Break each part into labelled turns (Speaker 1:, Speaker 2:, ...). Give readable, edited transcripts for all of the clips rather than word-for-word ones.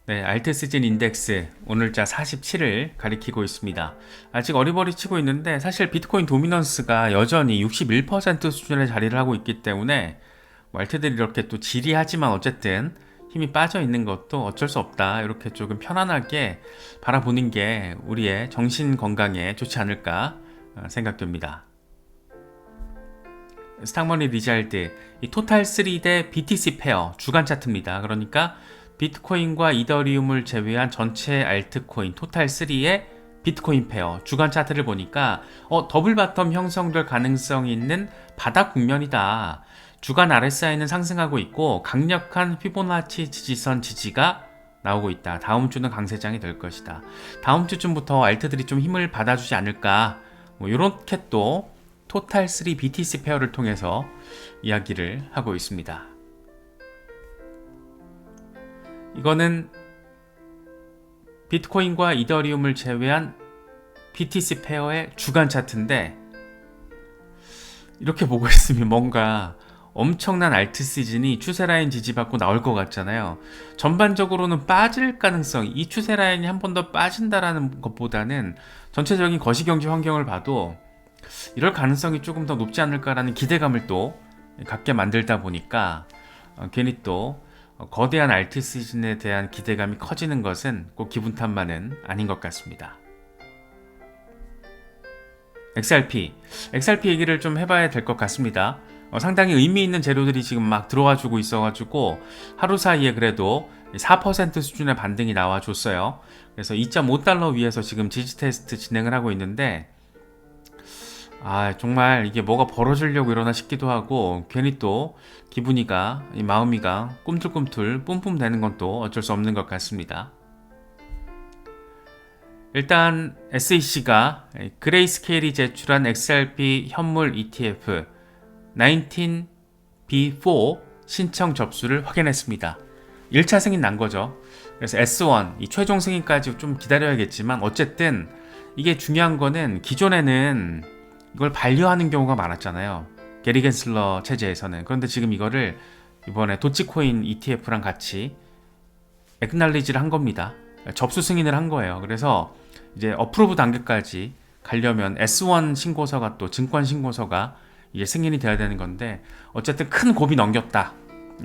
Speaker 1: 네, 알트시즌 인덱스 오늘자 47을 가리키고 있습니다. 아직 어리버리치고 있는데 사실 비트코인 도미넌스가 여전히 61% 수준의 자리를 하고 있기 때문에 뭐 알트들이 이렇게 또 지리하지만 어쨌든 힘이 빠져 있는 것도 어쩔 수 없다. 이렇게 조금 편안하게 바라보는 게 우리의 정신 건강에 좋지 않을까 생각됩니다. 스탁머니 리잘드, 이 토탈 3 대 BTC 페어 주간 차트입니다. 그러니까 비트코인과 이더리움을 제외한 전체 알트코인 토탈 3의 비트코인 페어 주간 차트를 보니까 더블 바텀 형성될 가능성이 있는 바닥 국면이다. 주간 RSI는 상승하고 있고 강력한 피보나치 지지선 지지가 나오고 있다. 다음 주는 강세장이 될 것이다. 다음 주쯤부터 알트들이 좀 힘을 받아주지 않을까. 뭐 이렇게 또 토탈 3 BTC 페어를 통해서 이야기를 하고 있습니다. 이거는 비트코인과 이더리움을 제외한 BTC 페어의 주간 차트인데 이렇게 보고 있으면 뭔가 엄청난 알트 시즌이 추세라인 지지받고 나올 것 같잖아요. 전반적으로는 빠질 가능성, 이 추세라인이 한 번 더 빠진다라는 것보다는 전체적인 거시경제 환경을 봐도 이럴 가능성이 조금 더 높지 않을까라는 기대감을 또 갖게 만들다 보니까 괜히 또 거대한 알트 시즌에 대한 기대감이 커지는 것은 꼭 기분 탓만은 아닌 것 같습니다. XRP 얘기를 좀 해봐야 될 것 같습니다. 상당히 의미 있는 재료들이 지금 막 들어와 주고 있어가지고 하루 사이에 그래도 4% 수준의 반등이 나와줬어요. 그래서 2.5달러 위에서 지금 지지 테스트 진행을 하고 있는데 정말 이게 뭐가 벌어지려고 이러나 싶기도 하고 괜히 또 기분이가 마음이가 꿈틀꿈틀 뿜뿜 되는 건 또 어쩔 수 없는 것 같습니다. 일단 SEC가 그레이스케일이 제출한 XRP 현물 ETF 19B4 신청 접수를 확인했습니다. 1차 승인 난 거죠. 그래서 S1 이 최종 승인까지 좀 기다려야겠지만 어쨌든 이게 중요한 거는 기존에는 이걸 반려하는 경우가 많았잖아요. 게리 겐슬러 체제에서는. 그런데 지금 이거를 이번에 도치코인 ETF랑 같이 액날리지를 한 겁니다. 접수 승인을 한 거예요. 그래서 이제 어프로브 단계까지 가려면 S1 신고서가 또 증권 신고서가 이제 승인이 돼야 되는 건데 어쨌든 큰 고비 넘겼다.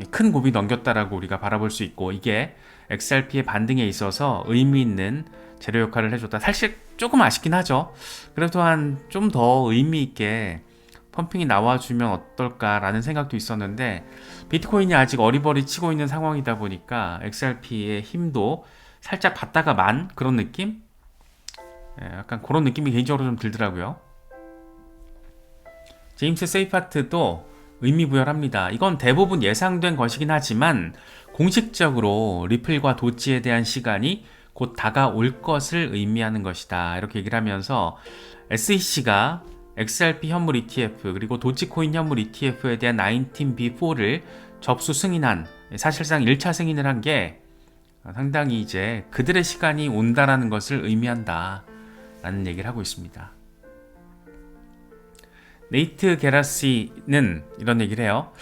Speaker 1: 큰 고비 넘겼다라고 우리가 바라볼 수 있고 이게 XRP의 반등에 있어서 의미 있는 재료 역할을 해줬다. 사실 조금 아쉽긴 하죠. 그래도 한 좀 더 의미 있게 펌핑이 나와주면 어떨까라는 생각도 있었는데 비트코인이 아직 어리버리 치고 있는 상황이다 보니까 XRP의 힘도 살짝 받다가 만 그런 느낌? 약간 그런 느낌이 개인적으로 좀 들더라고요. 제임스 세이파트도 의미부여합니다. 이건 대부분 예상된 것이긴 하지만 공식적으로 리플과 도치에 대한 시간이 곧 다가올 것을 의미하는 것이다. 이렇게 얘기를 하면서 SEC가 XRP 현물 ETF 그리고 도치코인 현물 ETF에 대한 19B4를 접수 승인한 사실상 1차 승인을 한 게 상당히 이제 그들의 시간이 온다라는 것을 의미한다 라는 얘기를 하고 있습니다. 네이트 게라시는 이런 얘기를 해요.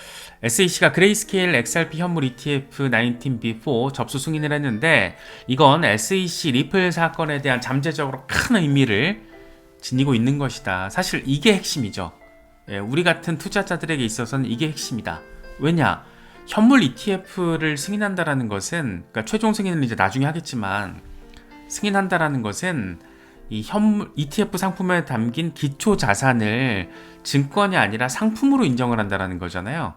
Speaker 1: SEC가 그레이스케일 XRP 현물 ETF 19B4 접수 승인을 했는데 이건 SEC 리플 사건에 대한 잠재적으로 큰 의미를 지니고 있는 것이다. 사실 이게 핵심이죠. 우리 같은 투자자들에게 있어서는 이게 핵심이다. 왜냐? 현물 ETF를 승인한다라는 것은 그러니까 최종 승인은 이제 나중에 하겠지만 승인한다라는 것은 이 현물 ETF 상품에 담긴 기초 자산을 증권이 아니라 상품으로 인정을 한다는 거잖아요.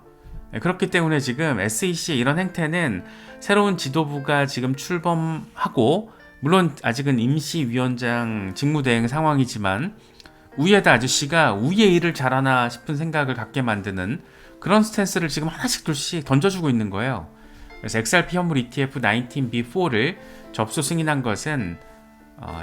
Speaker 1: 그렇기 때문에 지금 SEC의 이런 행태는 새로운 지도부가 지금 출범하고 물론 아직은 임시위원장 직무대행 상황이지만 우에다 아저씨가 우의 일을 잘하나 싶은 생각을 갖게 만드는 그런 스탠스를 지금 하나씩 둘씩 던져주고 있는 거예요. 그래서 XRP 현물 ETF 19B4를 접수 승인한 것은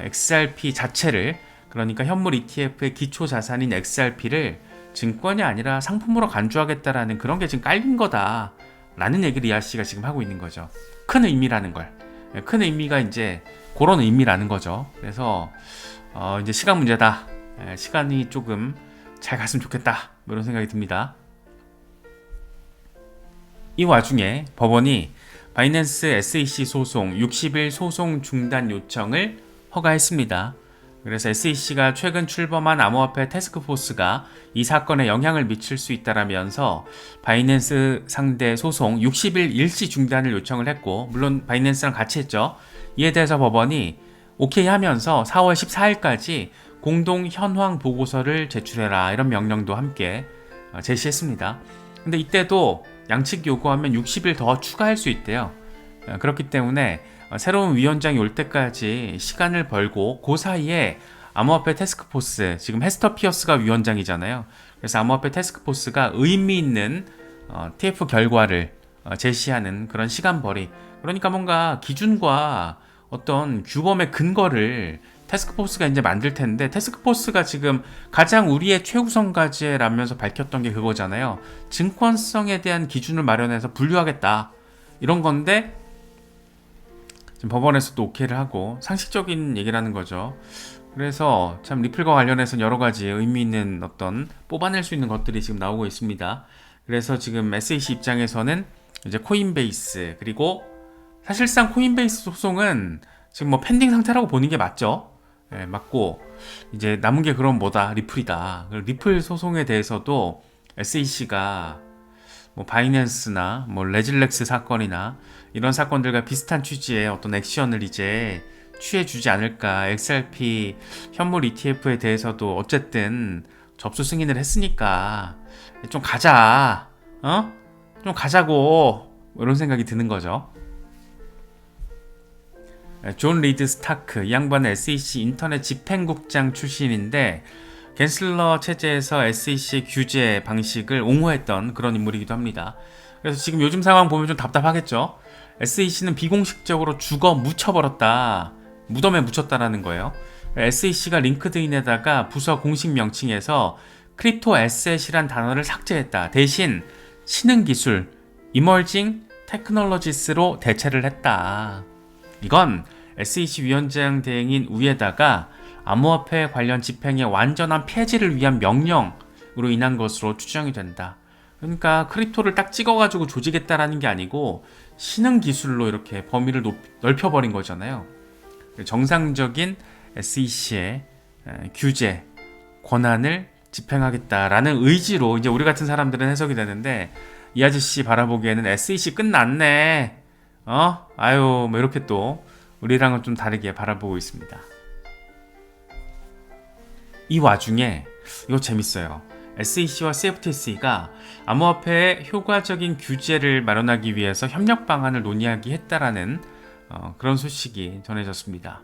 Speaker 1: XRP 자체를 그러니까 현물 ETF의 기초 자산인 XRP를 증권이 아니라 상품으로 간주하겠다라는 그런 게 지금 깔린 거다 라는 얘기를 이하 씨가 지금 하고 있는 거죠. 큰 의미라는 걸. 큰 의미가 이제 그런 의미라는 거죠. 그래서 이제 시간 문제다. 시간이 조금 잘 갔으면 좋겠다. 뭐 이런 생각이 듭니다. 이 와중에 법원이 바이낸스 SEC 소송 60일 소송 중단 요청을 허가했습니다. 그래서 SEC가 최근 출범한 암호화폐 태스크포스가 이 사건에 영향을 미칠 수 있다라면서 바이낸스 상대 소송 60일 일시 중단을 요청을 했고, 물론 바이낸스랑 같이 했죠. 이에 대해서 법원이 오케이 하면서 4월 14일까지 공동 현황 보고서를 제출해라, 이런 명령도 함께 제시했습니다. 근데 이때도 양측 요구하면 60일 더 추가할 수 있대요. 그렇기 때문에 새로운 위원장이 올 때까지 시간을 벌고, 그 사이에 암호화폐 태스크포스, 지금 헤스터 피어스가 위원장이잖아요. 그래서 암호화폐 태스크포스가 의미 있는 TF 결과를 제시하는 그런 시간벌이, 그러니까 뭔가 기준과 어떤 규범의 근거를 태스크포스가 이제 만들 텐데, 태스크포스가 지금 가장 우리의 최우선 과제라면서 밝혔던 게 그거잖아요. 증권성에 대한 기준을 마련해서 분류하겠다, 이런 건데 지금 법원에서도 오케이를 하고, 상식적인 얘기라는 거죠. 그래서 참 리플과 관련해서는 여러 가지 의미 있는 어떤 뽑아낼 수 있는 것들이 지금 나오고 있습니다. 그래서 지금 SEC 입장에서는 이제 코인베이스, 그리고 사실상 코인베이스 소송은 지금 뭐 펜딩 상태라고 보는 게 맞죠. 네, 맞고, 이제 남은 게 그럼 뭐다? 리플이다. 리플 소송에 대해서도 SEC가 뭐 바이낸스나 뭐 레질렉스 사건이나 이런 사건들과 비슷한 취지의 어떤 액션을 이제 취해주지 않을까. XRP 현물 ETF에 대해서도 어쨌든 접수 승인을 했으니까 좀 가자, 좀 가자고, 이런 생각이 드는 거죠. 존 리드 스타크, 이 양반은 SEC 인터넷 집행국장 출신인데 겐슬러 체제에서 SEC 규제 방식을 옹호했던 그런 인물이기도 합니다. 그래서 지금 요즘 상황 보면 좀 답답하겠죠. SEC는 비공식적으로 죽어 묻혀버렸다, 무덤에 묻혔다라는 거예요. SEC가 링크드인에다가 부서 공식 명칭에서 크립토 에셋이란 단어를 삭제했다. 대신 신흥기술, 이머징 테크놀로지스로 대체를 했다. 이건 SEC 위원장 대행인 우에다가 암호화폐 관련 집행의 완전한 폐지를 위한 명령으로 인한 것으로 추정이 된다. 그러니까 크립토를 딱 찍어가지고 조지겠다라는 게 아니고 신흥 기술로 이렇게 범위를 넓혀버린 거잖아요. 정상적인 SEC의 규제, 권한을 집행하겠다라는 의지로 이제 우리 같은 사람들은 해석이 되는데, 이 아저씨 바라보기에는 SEC 끝났네, 아유, 뭐 이렇게 또 우리랑은 좀 다르게 바라보고 있습니다. 이 와중에 이거 재밌어요. SEC와 CFTC가 암호화폐의 효과적인 규제를 마련하기 위해서 협력 방안을 논의하기 했다라는 그런 소식이 전해졌습니다.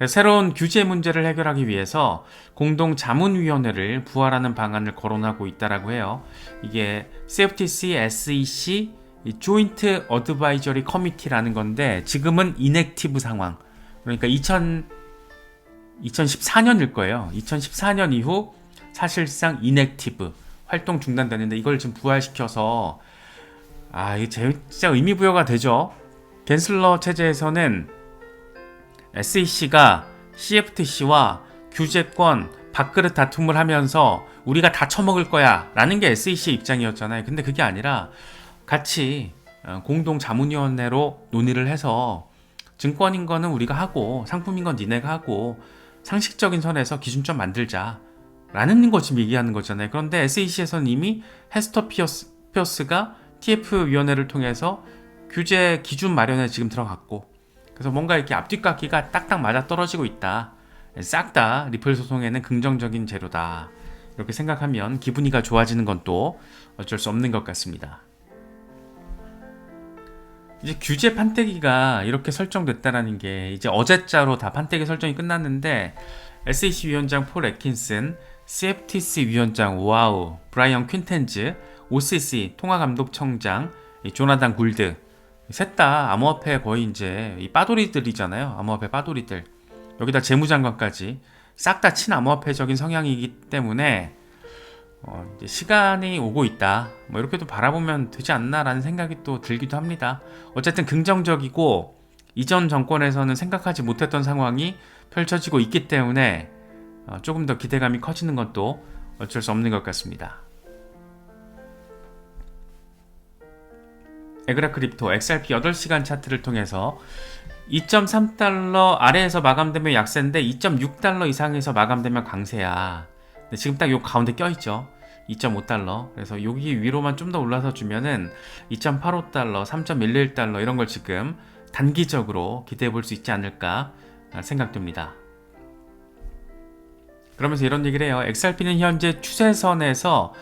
Speaker 1: 새로운 규제 문제를 해결하기 위해서 공동 자문위원회를 부활하는 방안을 거론하고 있다라고 해요. 이게 CFTC, SEC 조인트 어드바이저리 커미티라는 건데, 지금은 인액티브 상황, 그러니까 2014년일 거예요. 2014년 이후 사실상 인액티브, 활동 중단되는데, 이걸 지금 부활시켜서 이게 진짜 의미 부여가 되죠. 겐슬러 체제에서는 SEC가 CFTC와 규제권 밥그릇 다툼을 하면서 우리가 다 처먹을 거야 라는 게 SEC 입장이었잖아요. 근데 그게 아니라 같이 공동 자문위원회로 논의를 해서 증권인 거는 우리가 하고 상품인 건 니네가 하고 상식적인 선에서 기준점 만들자 라는 거 지금 얘기하는 거잖아요. 그런데 SEC에서는 이미 헤스터 피어스가 TF위원회를 통해서 규제 기준 마련에 지금 들어갔고, 그래서 뭔가 이렇게 앞뒤깎이가 딱딱 맞아 떨어지고 있다. 싹 다 리플 소송에는 긍정적인 재료다. 이렇게 생각하면 기분이가 좋아지는 건 또 어쩔 수 없는 것 같습니다. 이제 규제 판때기가 이렇게 설정됐다라는 게 이제 어제자로 다 판때기 설정이 끝났는데, SEC 위원장 폴 애킨슨, CFTC 위원장 오아우, 브라이언 퀸텐즈, OCC 통화감독청장 조나단 굴드, 셋 다 암호화폐 거의 이제 이 빠돌이들이잖아요. 암호화폐 빠돌이들. 여기다 재무장관까지 싹 다 친암호화폐적인 성향이기 때문에 이제 시간이 오고 있다, 뭐 이렇게도 바라보면 되지 않나라는 생각이 또 들기도 합니다. 어쨌든 긍정적이고 이전 정권에서는 생각하지 못했던 상황이 펼쳐지고 있기 때문에 조금 더 기대감이 커지는 것도 어쩔 수 없는 것 같습니다. 에그라 크립토 XRP 8시간 차트를 통해서 2.3달러 아래에서 마감되면 약세인데 2.6달러 이상에서 마감되면 강세야. 근데 지금 딱 요 가운데 껴있죠. 2.5달러. 그래서 여기 위로만 좀 더 올라서 주면은 2.85달러, 3.11달러 이런 걸 지금 단기적으로 기대해 볼 수 있지 않을까 생각됩니다. 그러면서 이런 얘기를 해요. XRP는 현재 추세선에서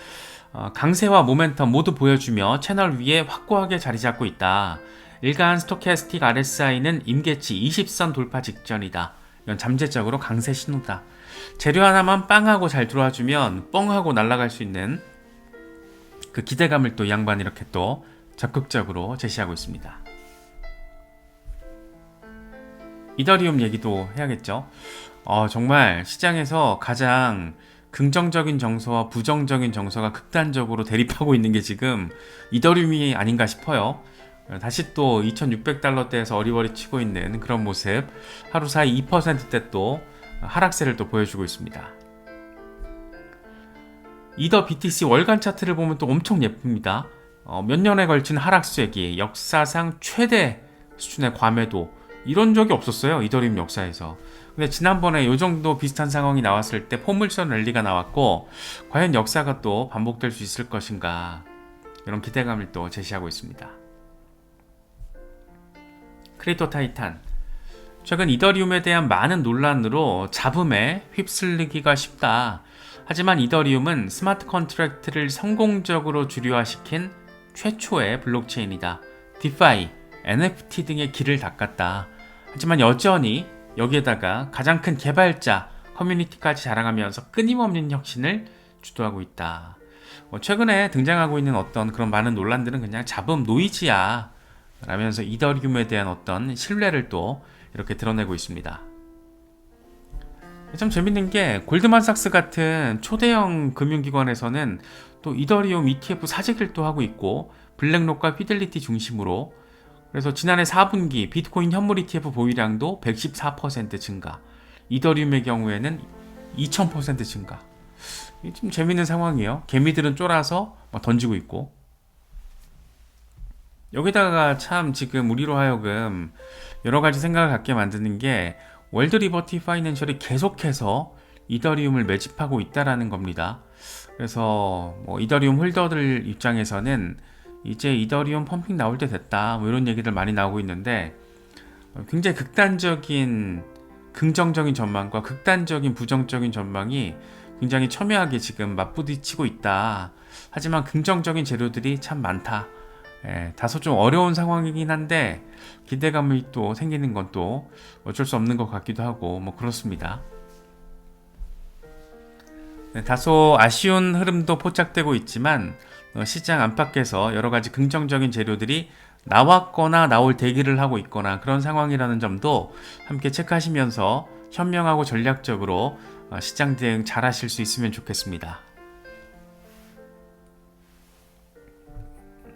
Speaker 1: 강세와 모멘텀 모두 보여주며 채널 위에 확고하게 자리 잡고 있다. 일간 스토캐스틱 RSI는 임계치 20선 돌파 직전이다. 이건 잠재적으로 강세 신호다. 재료 하나만 빵하고 잘 들어와주면 뻥하고 날아갈 수 있는 그 기대감을 또 양반 이렇게 또 적극적으로 제시하고 있습니다. 이더리움 얘기도 해야겠죠. 정말 시장에서 가장 긍정적인 정서와 부정적인 정서가 극단적으로 대립하고 있는 게 지금 이더리움이 아닌가 싶어요. 다시 또 2600달러대에서 어리버리 치고 있는 그런 모습, 하루 사이 2%대 또 하락세를 또 보여주고 있습니다. 이더 BTC 월간 차트를 보면 또 엄청 예쁩니다. 몇 년에 걸친 하락세기, 역사상 최대 수준의 과매도, 이런 적이 없었어요. 이더리움 역사에서. 근데 지난번에 이 정도 비슷한 상황이 나왔을 때 포물선 랠리가 나왔고, 과연 역사가 또 반복될 수 있을 것인가, 이런 기대감을 또 제시하고 있습니다. 크립토 타이탄, 최근 이더리움에 대한 많은 논란으로 잡음에 휩쓸리기가 쉽다. 하지만 이더리움은 스마트 컨트랙트를 성공적으로 주류화시킨 최초의 블록체인이다. 디파이, NFT 등의 길을 닦았다. 하지만 여전히 여기에다가 가장 큰 개발자 커뮤니티까지 자랑하면서 끊임없는 혁신을 주도하고 있다. 최근에 등장하고 있는 어떤 그런 많은 논란들은 그냥 잡음 노이즈야 라면서 이더리움에 대한 어떤 신뢰를 또 이렇게 드러내고 있습니다. 참 재밌는 게 골드만삭스 같은 초대형 금융기관에서는 또 이더리움 ETF 사재기를 또 하고 있고, 블랙록과 피델리티 중심으로, 그래서 지난해 4분기 비트코인 현물 ETF 보유량도 114% 증가, 이더리움의 경우에는 2000% 증가. 이게 좀 재밌는 상황이에요. 개미들은 쫄아서 막 던지고 있고, 여기다가 참 지금 우리로 하여금 여러가지 생각을 갖게 만드는 게 월드 리버티 파이낸셜이 계속해서 이더리움을 매집하고 있다라는 겁니다. 그래서 이더리움 홀더들 입장에서는 이제 이더리움 펌핑 나올 때 됐다, 이런 얘기들 많이 나오고 있는데, 굉장히 극단적인 긍정적인 전망과 극단적인 부정적인 전망이 굉장히 첨예하게 지금 맞부딪히고 있다. 하지만 긍정적인 재료들이 참 많다. 다소 좀 어려운 상황이긴 한데 기대감이 또 생기는 건 또 어쩔 수 없는 것 같기도 하고 그렇습니다. 다소 아쉬운 흐름도 포착되고 있지만 시장 안팎에서 여러가지 긍정적인 재료들이 나왔거나 나올 대기를 하고 있거나 그런 상황이라는 점도 함께 체크하시면서 현명하고 전략적으로 시장 대응 잘 하실 수 있으면 좋겠습니다.